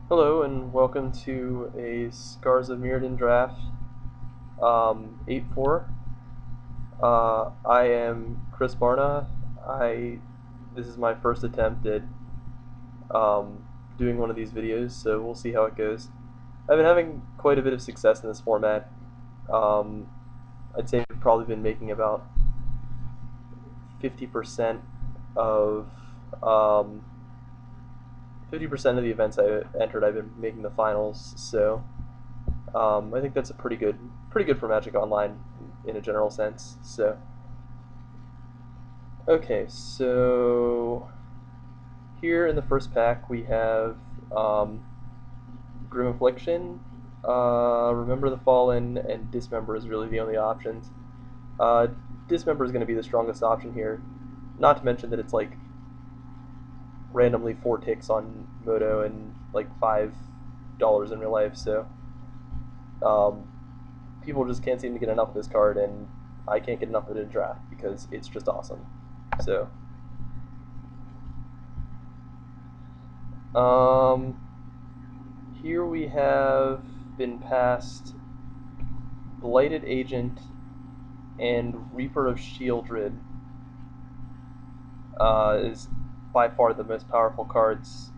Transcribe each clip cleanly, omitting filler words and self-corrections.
Hello and welcome to a Scars of Mirrodin draft 8-4. I am Chris Barna. This is my first attempt at um, doing one of these videos, so we'll see how it goes. I've been having quite a bit of success in this format. I'd say I've probably been making about 50% of um, 50% of the events I entered. I've been making the finals, so I think that's a pretty good for Magic Online in a general sense. So, okay, so here in the first pack we have Grim Affliction, Remember the Fallen, and Dismember is really the only options. Uh, Dismember is going to be the strongest option here. Not to mention that it's like randomly 4 ticks on Moto and like $5 in real life, so um, people just can't seem to get enough of this card, and I can't get enough of it in draft because it's just awesome. So, here we have been passed Blighted Agent and Reaper of Shieldred is by far the most powerful cards.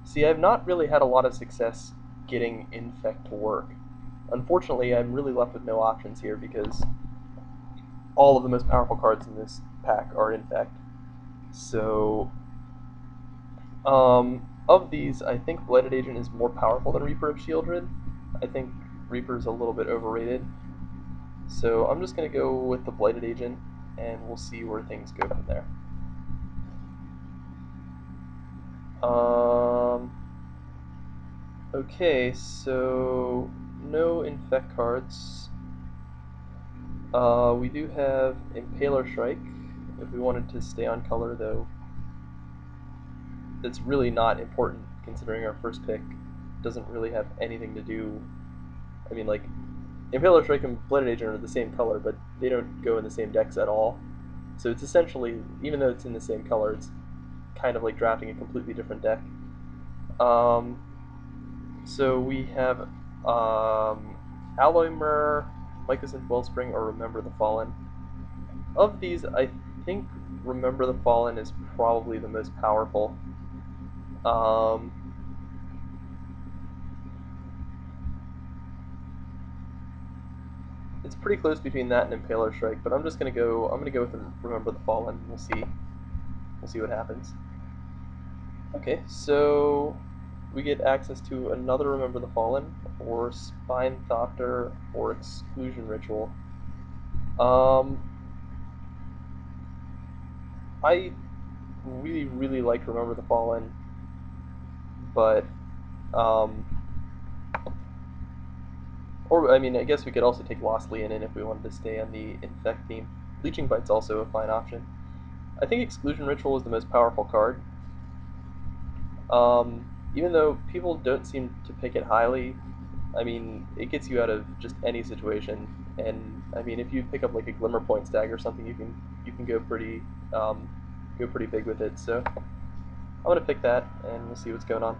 See, I've not really had a lot of success getting Infect to work. Unfortunately, I'm really left with no options here because all of the most powerful cards in this pack are Infect. So, of these, I think Blighted Agent is more powerful than Reaper of Shieldred. I think Reaper is a little bit overrated. So I'm just going to go with the Blighted Agent, and we'll see where things go from there. Okay, so no Infect cards. We do have Impaler Strike, if we wanted to stay on color, though that's really not important considering our first pick doesn't really have anything to do. I mean, like, Impaler Strike and Blighted Agent are the same color, but they don't go in the same decks at all. So it's essentially, even though it's in the same color, it's kind of like drafting a completely different deck. So we have Alloy Mirror, Mycosynth Wellspring, or Remember the Fallen. Of these, I think Remember the Fallen is probably the most powerful. It's pretty close between that and Impaler Strike, but I'm gonna go with Remember the Fallen. We'll see what happens. Okay, so we get access to another Remember the Fallen, or Spinethopter, or Exclusion Ritual. I really like Remember the Fallen, but or I mean, I guess we could also take Lost Leonin if we wanted to stay on the Infect theme. Leeching Bite's also a fine option. I think Exclusion Ritual is the most powerful card. Even though people don't seem to pick it highly, I mean, it gets you out of just any situation. And I mean, if you pick up like a Glimmer Point Stag or something, you can go pretty big with it. So I'm gonna pick that, and we'll see what's going on.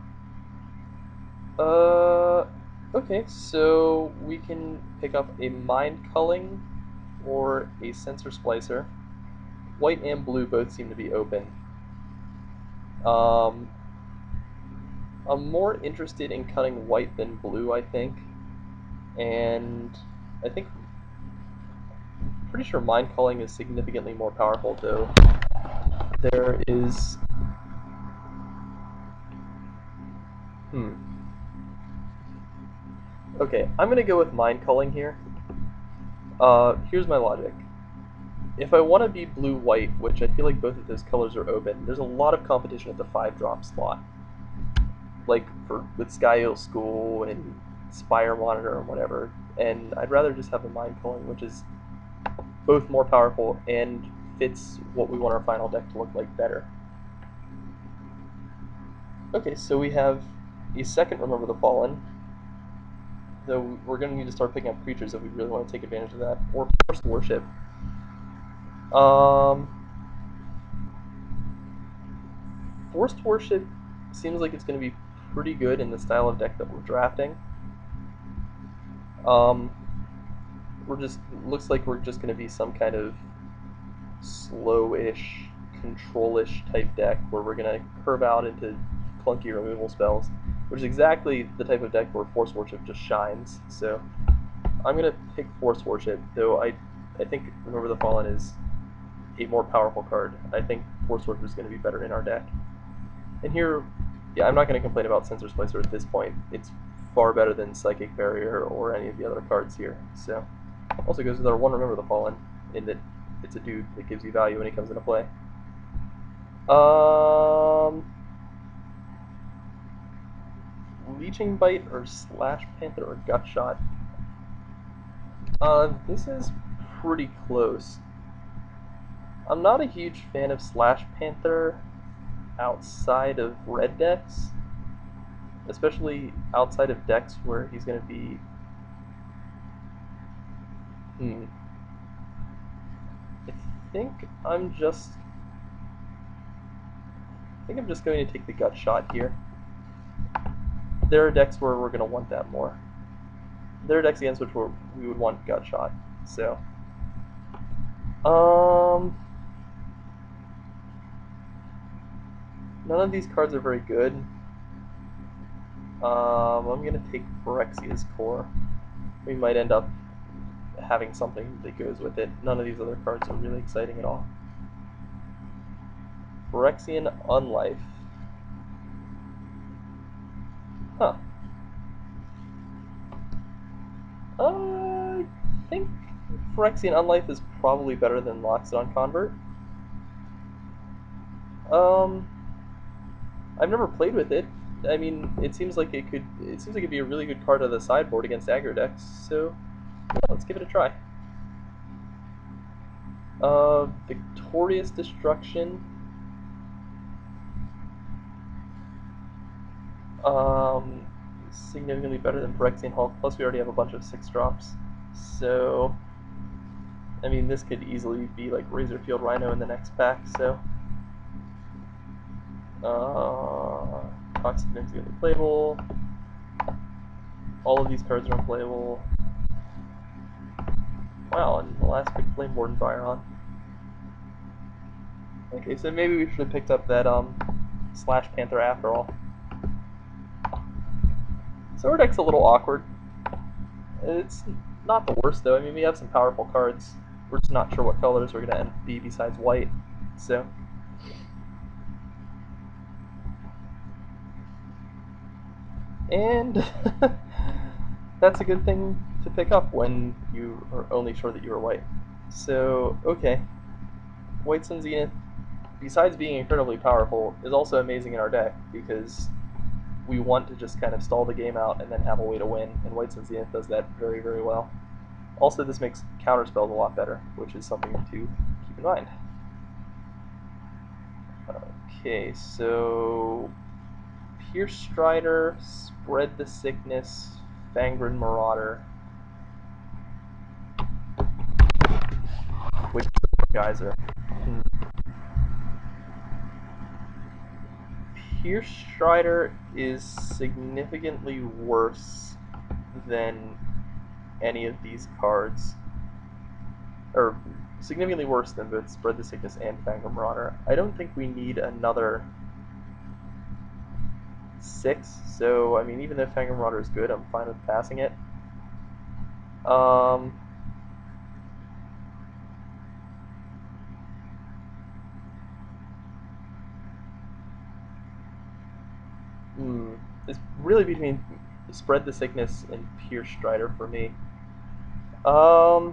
Okay, so we can pick up a Mind Culling or a Sensor Splicer. White and blue both seem to be open. I'm more interested in cutting white than blue, I think. And I think, pretty sure Mind Culling is significantly more powerful, though. There is... Okay, I'm going to go with Mind Culling here. Here's my logic. If I want to be blue-white, which I feel like both of those colors are open, there's a lot of competition at the 5-drop slot. Like with Skyhill School and Spire Monitor and whatever. And I'd rather just have a Mind Culling, which is both more powerful and fits what we want our final deck to look like better. Okay, so we have a second Remember the Fallen, though we're going to need to start picking up creatures if we really want to take advantage of that, or Force Worship. Forced Worship seems like it's going to be pretty good in the style of deck that we're drafting. Looks like we're just going to be some kind of slow-ish, control-ish type deck where we're going to curve out into clunky removal spells, which is exactly the type of deck where Force Worship just shines. So I'm going to pick Force Worship, though I think Remember the Fallen is a more powerful card. I think Force Worship is going to be better in our deck. And here, yeah, I'm not going to complain about Censor Splicer at this point. It's far better than Psychic Barrier or any of the other cards here. So also goes with our one Remember the Fallen, in that it's a dude that gives you value when he comes into play. Leeching Bite or Slash Panther or Gut Shot? This is pretty close. I'm not a huge fan of Slash Panther outside of red decks, especially outside of decks where he's going to be... I think I'm just going to take the Gut Shot here. There are decks where we're going to want that more. There are decks against which we would want Gut Shot. So, none of these cards are very good. I'm going to take Phyrexia's Core. We might end up having something that goes with it. None of these other cards are really exciting at all. Phyrexian Unlife. Huh. I think Phyrexian Unlife is probably better than Loxodon Convert. I've never played with it. I mean, it seems like it'd be a really good card on the sideboard against aggro decks, so yeah, let's give it a try. Victorious Destruction. Significantly better than Phyrexian Hulk, plus we already have a bunch of 6-drops. So, I mean, this could easily be like Razorfield Rhino in the next pack, so... Toxic Vin's gonna be playable. All of these cards are unplayable. Wow, and the last pick Flame Warden Byron. Okay, so maybe we should have picked up that Slash Panther after all. So our deck's a little awkward. It's not the worst though. I mean, we have some powerful cards. We're just not sure what colors we're gonna be besides white. So. And that's a good thing to pick up when you are only sure that you are white. So, okay. White Sun Zenith, besides being incredibly powerful, is also amazing in our deck because we want to just kind of stall the game out and then have a way to win, and White Sun Zenith does that very, very well. Also, this makes counterspells a lot better, which is something to keep in mind. Okay, so Pierce Strider, Spread the Sickness, Fangren Marauder. Which Geyser? Pierce Strider is significantly worse than any of these cards. Or significantly worse than both Spread the Sickness and Fangren Marauder. I don't think we need another 6, so I mean, even if Fangren Marauder is good, I'm fine with passing it. It's really between Spread the Sickness and Pierce Strider for me. I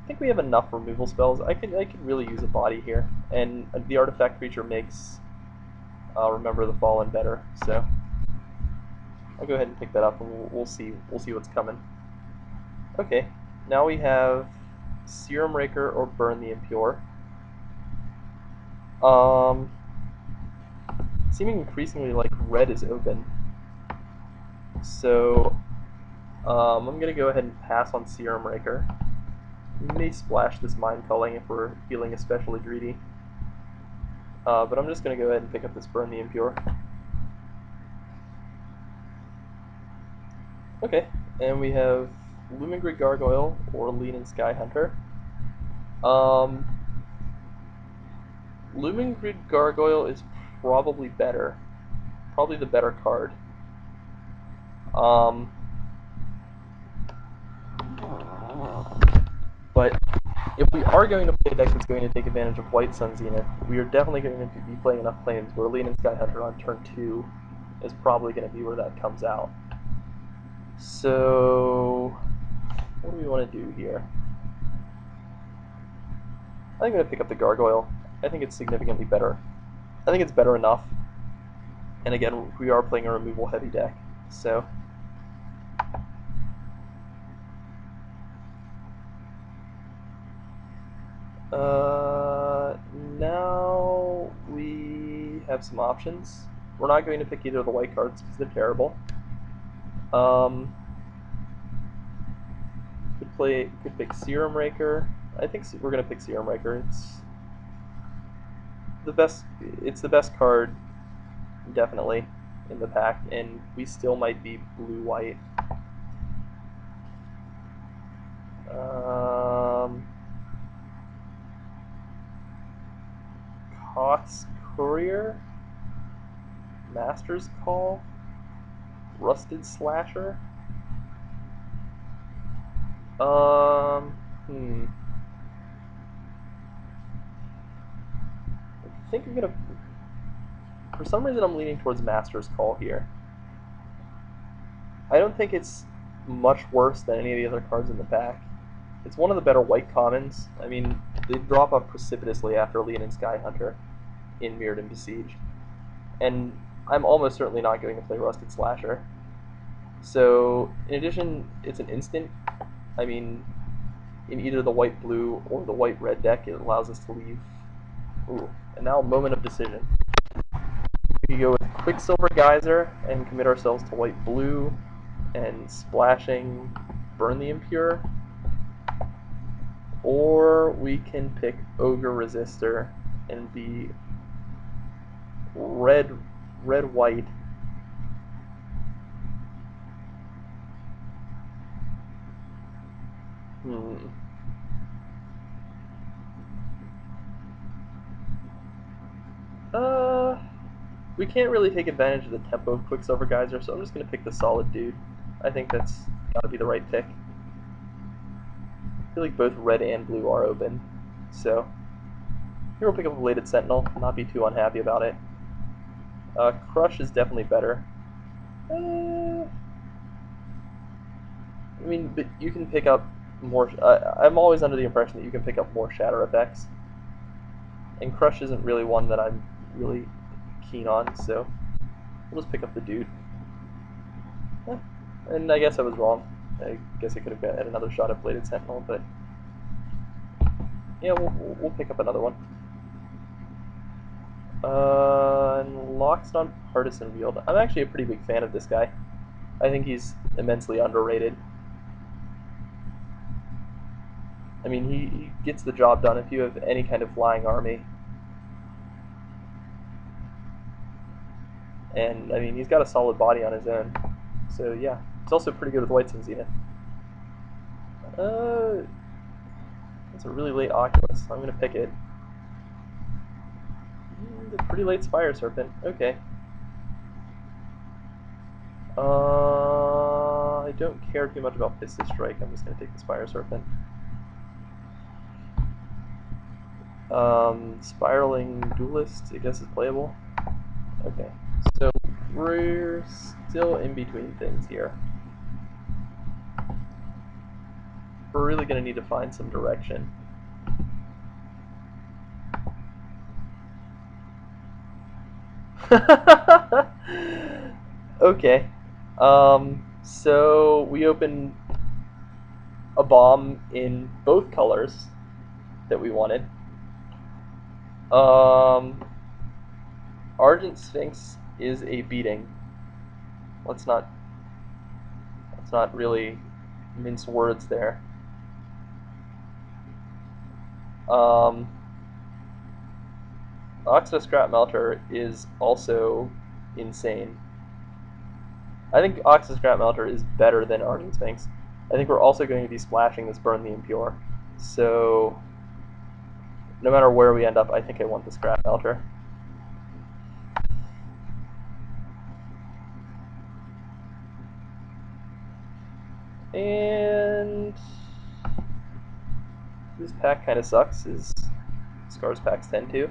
think we have enough removal spells. I could really use a body here, and the artifact creature makes Remember the Fallen better. So I'll go ahead and pick that up, and we'll see what's coming. Okay, now we have Serum Raker or Burn the Impure. Seeming increasingly like red is open, so I'm gonna go ahead and pass on Serum Raker. We may splash this Mind Culling if we're feeling especially greedy. But I'm just going to go ahead and pick up this Burn the Impure. Okay, and we have Lumengrid Gargoyle or Lean and Sky Hunter. Lumengrid Gargoyle is probably better. Probably the better card. But if we are going to play a deck that's going to take advantage of White Sun Zenith, we are definitely going to be playing enough planes where Lean and Sky Hunter on turn 2 is probably going to be where that comes out. So, what do we want to do here? I think I'm going to pick up the Gargoyle. I think it's significantly better. I think it's better enough. And again, we are playing a removal heavy deck, so. Now we have some options. We're not going to pick either of the white cards because they're terrible. Could pick Serum Raker. I think we're going to pick Serum Raker. It's the best card, definitely, in the pack, and we still might be blue-white. Koth's Courier, Master's Call, Rusted Slasher. I think I'm gonna. For some reason, I'm leaning towards Master's Call here. I don't think it's much worse than any of the other cards in the pack. It's one of the better white commons. I mean, they drop off precipitously after Lean and Sky Hunter in Mirrored and Besieged. And I'm almost certainly not going to play Rusted Slasher. So, in addition, it's an instant. I mean, in either the white-blue or the white-red deck, it allows us to leave. Ooh, and now moment of decision. We could go with Quicksilver Geyser and commit ourselves to white-blue and splashing Burn the Impure. Or we can pick Ogre Resistor and be red-white. We can't really take advantage of the tempo of Quicksilver Geyser, so I'm just going to pick the solid dude. I think that's got to be the right pick. I feel like both red and blue are open, so here we'll pick up a Bladed Sentinel, not be too unhappy about it. Crush is definitely better. I mean, but you can pick up more. I'm always under the impression that you can pick up more shatter effects, and Crush isn't really one that I'm really keen on, so we'll just pick up the dude. And I guess I was wrong. I guess I could have had another shot at Bladed Sentinel, but yeah, we'll pick up another one. And Lockstone Partisan Wield. I'm actually a pretty big fan of this guy. I think he's immensely underrated. I mean, he gets the job done if you have any kind of flying army. And, I mean, he's got a solid body on his own. So, yeah. He's also pretty good with White Sun Zenith. It's a really late Oculus, so I'm going to pick it. A pretty late Spire Serpent. Okay. I don't care too much about Pistis Strike. I'm just going to take the Spire Serpent. Spiraling Duelist, I guess, is playable. Okay. So, we're still in between things here. We're really going to need to find some direction. Okay. So we opened a bomb in both colors that we wanted. Argent Sphinx is a beating. Let's not really mince words there. Oxo Scrap Melter is also insane. I think Oxo Scrap Melter is better than Ardent Sphinx. I think we're also going to be splashing this Burn the Impure. So, no matter where we end up, I think I want the Scrap Melter. And this pack kind of sucks, as Scars packs tend to.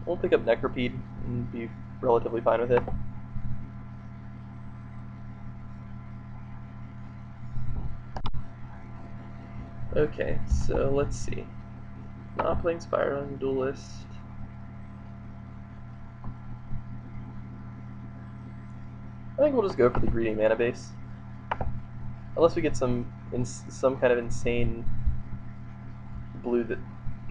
We'll pick up Necropede and be relatively fine with it. Okay, so let's see. Not playing Spiraling Duelist. I think we'll just go for the greedy mana base. Unless we get some kind of insane blue that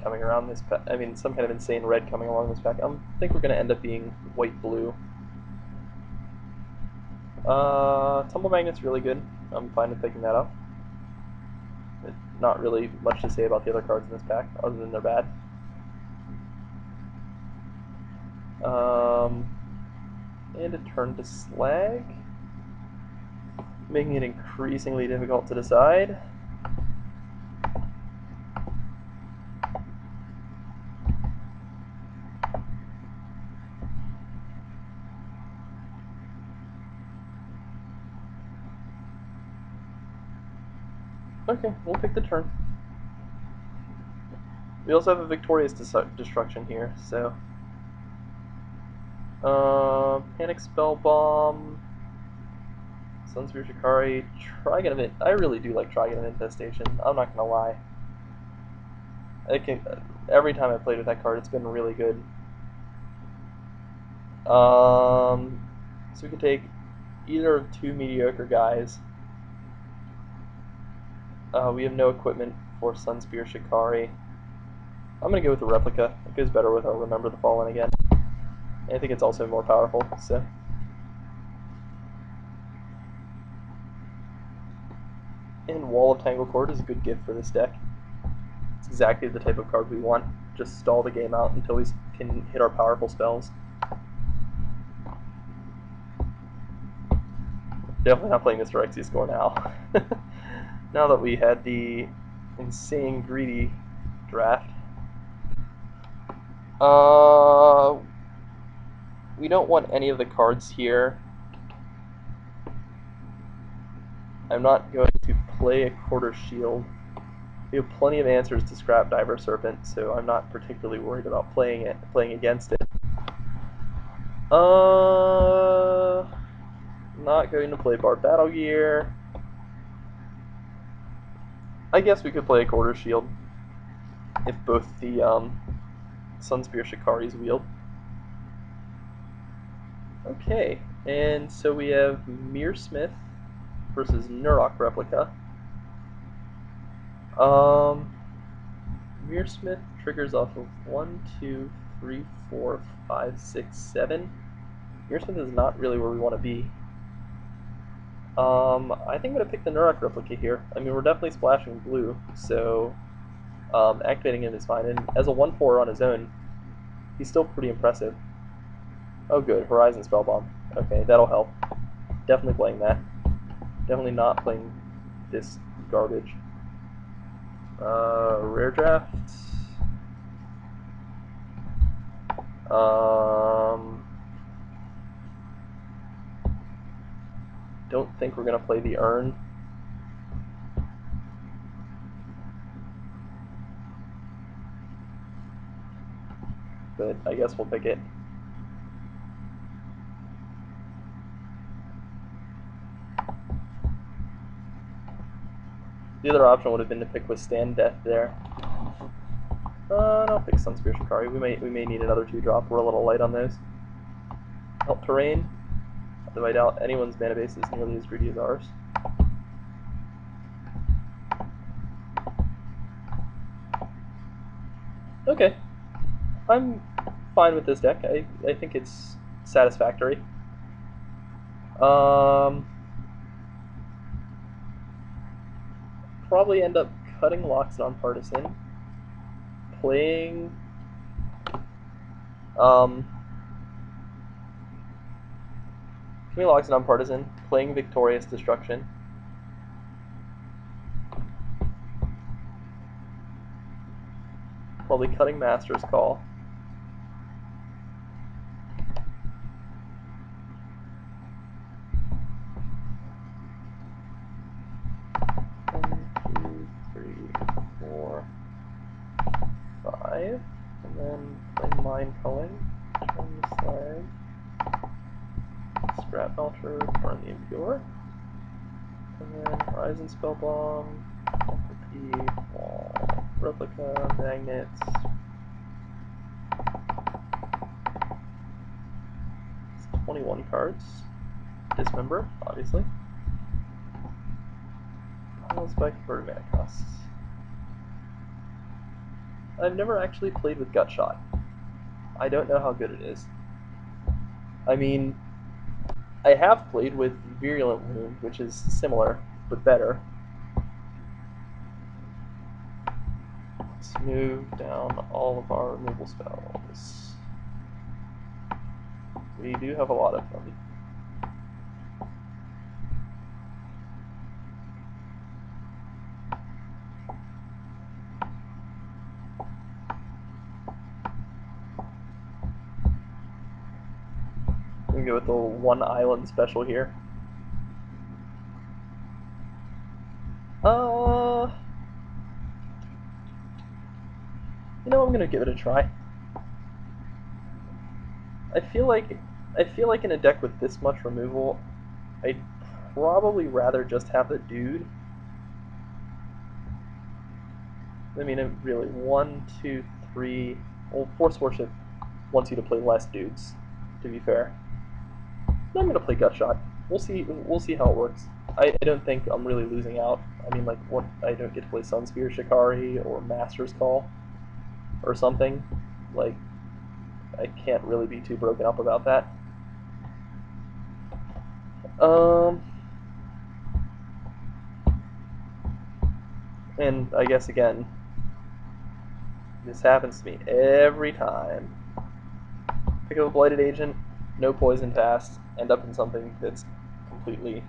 coming around this pack. I mean, some kind of insane red coming along this pack. I think we're going to end up being white-blue. Tumble Magnet's really good. I'm fine with picking that up. Not really much to say about the other cards in this pack, other than they're bad. And a turn to Slag, making it increasingly difficult to decide. Okay, we'll pick the turn. We also have a Victorious Destruction here, so... Panic Spell Bomb, Sunspear Shikari, Trigon of I really do like Trigon of Infestation, I'm not gonna lie. Every time I played with that card, it's been really good. So we can take either of two mediocre guys. We have no equipment for Sunspear Shikari. I'm going to go with the Replica. It goes better with our Remember the Fallen again. And I think it's also more powerful, so... And Wall of Tanglecord is a good gift for this deck. It's exactly the type of card we want. Just stall the game out until we can hit our powerful spells. Definitely not playing Mr. Xyz score now. Now that we had the insane greedy draft. We don't want any of the cards here. I'm not going to play a Quarter Shield. We have plenty of answers to Scrap Diver Serpent, so I'm not particularly worried about playing against it. Not going to play Bard Battle Gear. I guess we could play a Quarter Shield if both the Sunspear Shikari's wield. Okay, and so we have Mearsmith versus Nurok Replica. Mearsmith triggers off of 1, 2, 3, 4, 5, 6, 7. Mearsmith is not really where we want to be. I think I'm going to pick the Nurok Replica here. I mean, we're definitely splashing blue, so activating him is fine. And as a 1/4 on his own, he's still pretty impressive. Oh good, Horizon Spellbomb. Okay, that'll help. Definitely playing that. Definitely not playing this garbage. Rare draft. Don't think we're gonna play the Urn. But I guess we'll pick it. The other option would have been to pick Withstand Death there. I'll pick Sunspear Shikari. We may need another 2-drop. We're a little light on those. Help Terrain. Though I doubt anyone's mana base is nearly as greedy as ours. Okay. I'm fine with this deck. I think it's satisfactory. Probably end up cutting Loxodon Partisan. playing Communal Loxodon Partisan, playing Victorious Destruction. Probably cutting Master's Call. And then play Mind Culling, turn the Slag, Scrap Melter, turn the Impure, and then Horizon Spellbomb, Repeat, Wall, Replica, Magnets, 21 cards, Dismember, obviously, Pile Spike, Converted Mana Costs. I've never actually played with Gutshot. I don't know how good it is. I mean, I have played with Virulent Wound, which is similar, but better. Let's move down all of our removal spells. We do have a lot of them. We can go with the one island special here. You know, I'm gonna give it a try. I feel like in a deck with this much removal, I'd probably rather just have the dude. I mean, really, 1, 2, 3. Well, Force Worship wants you to play less dudes, to be fair. I'm gonna play Gutshot. We'll see how it works. I don't think I'm really losing out. I mean, like, what, I don't get to play Sunspear Shikari or Master's Call or something. Like, I can't really be too broken up about that. And I guess again, this happens to me every time. Pick up a Blighted Agent, no poison fast, end up in something that's completely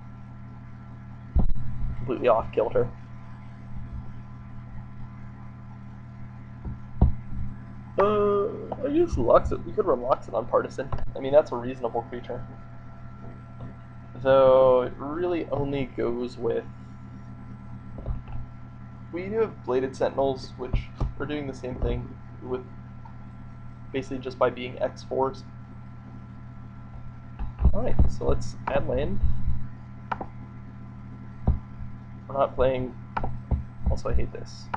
off kilter. I guess we could run Loxodon Partisan. I mean, that's a reasonable creature. Though it really only goes with. We do have Bladed Sentinels, which are doing the same thing with basically just by being X4s. Alright, so let's add land. We're not playing. Also, I hate this.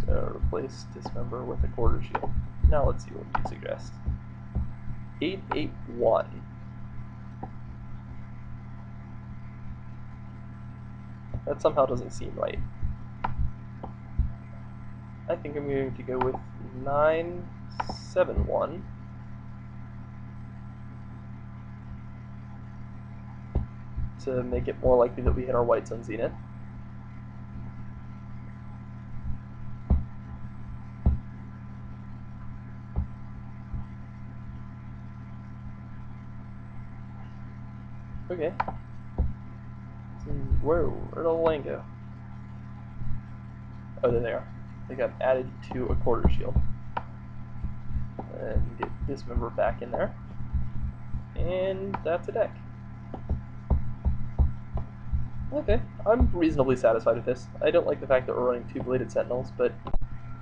So replace Dismember with a Quarter Shield. Now let's see what you suggest. 8/8/1. That somehow doesn't seem right. I think I'm going to go with 9/7/1. To make it more likely that we hit our White Sun Zenith. Okay. Where'd all the land go? Oh, there they are. They got added to a Quarter Shield. And get Dismember back in there. And that's a deck. Okay, I'm reasonably satisfied with this. I don't like the fact that we're running 2 Bladed Sentinels, but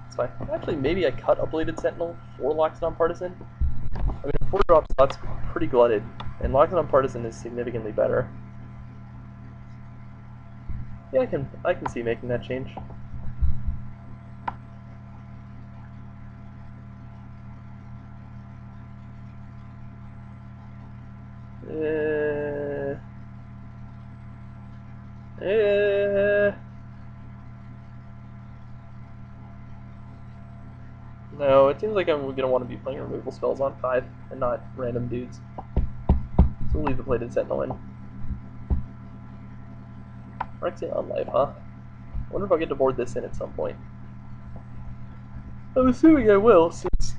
it's fine. Actually, maybe I cut a Bladed Sentinel for Loxodon Partisan. I mean, a 4-drop slot's pretty glutted, and Loxodon Partisan is significantly better. Yeah, I can see making that change. No, it seems like I'm going to want to be playing removal spells on 5 and not random dudes. So we'll leave the Bladed Sentinel in. Phyrexian Unlife, huh? wonder if I'll get to board this in at some point. I'm assuming I will, since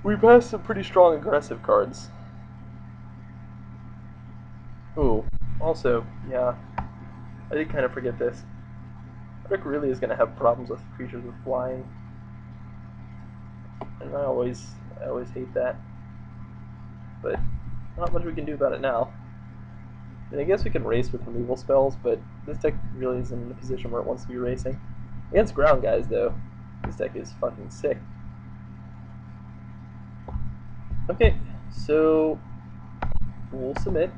we passed some pretty strong aggressive cards. Ooh, also, yeah, I did kind of forget this. Rick really is going to have problems with creatures with flying. And I always hate that. But not much we can do about it now. And I guess we can race with removal spells, but this deck really isn't in a position where it wants to be racing. Against ground guys, though, this deck is fucking sick. Okay, so we'll submit,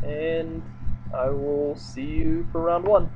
and I will see you for round 1.